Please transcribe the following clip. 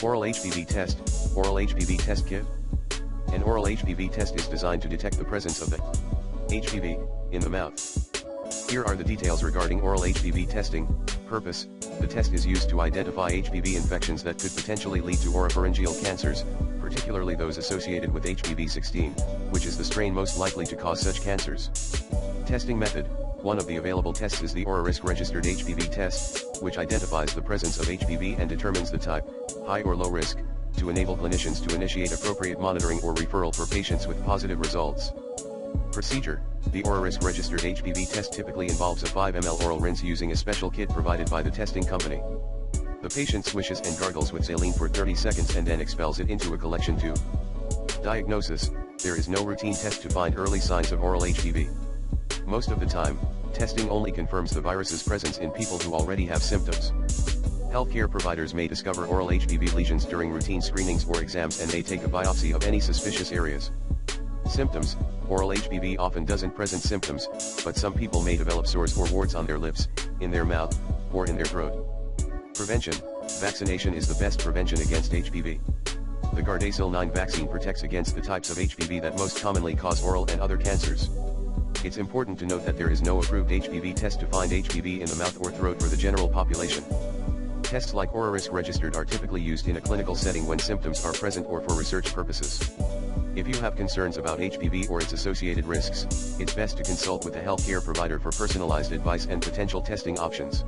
Oral HPV Test, Oral HPV Test Kit. An oral HPV test is designed to detect the presence of the HPV in the mouth. Here are the details regarding oral HPV testing. Purpose: the test is used to identify HPV infections that could potentially lead to oropharyngeal cancers, particularly those associated with HPV-16, which is the strain most likely to cause such cancers. Testing method: one of the available tests is the OraRisk Registered HPV Test, which identifies the presence of HPV and determines the type, high or low risk, to enable clinicians to initiate appropriate monitoring or referral for patients with positive results. Procedure: the OraRisk Registered HPV Test typically involves a 5 ml oral rinse using a special kit provided by the testing company. The patient swishes and gargles with saline for 30 seconds and then expels it into a collection tube. Diagnosis: there is no routine test to find early signs of oral HPV. Most of the time, testing only confirms the virus's presence in people who already have symptoms. Healthcare providers may discover oral HPV lesions during routine screenings or exams and may take a biopsy of any suspicious areas. Symptoms: oral HPV often doesn't present symptoms, but some people may develop sores or warts on their lips, in their mouth, or in their throat. Prevention: vaccination is the best prevention against HPV. The Gardasil 9 vaccine protects against the types of HPV that most commonly cause oral and other cancers. It's important to note that there is no approved HPV test to find HPV in the mouth or throat for the general population. Tests like OraRisk Registered are typically used in a clinical setting when symptoms are present or for research purposes. If you have concerns about HPV or its associated risks, it's best to consult with a healthcare provider for personalized advice and potential testing options.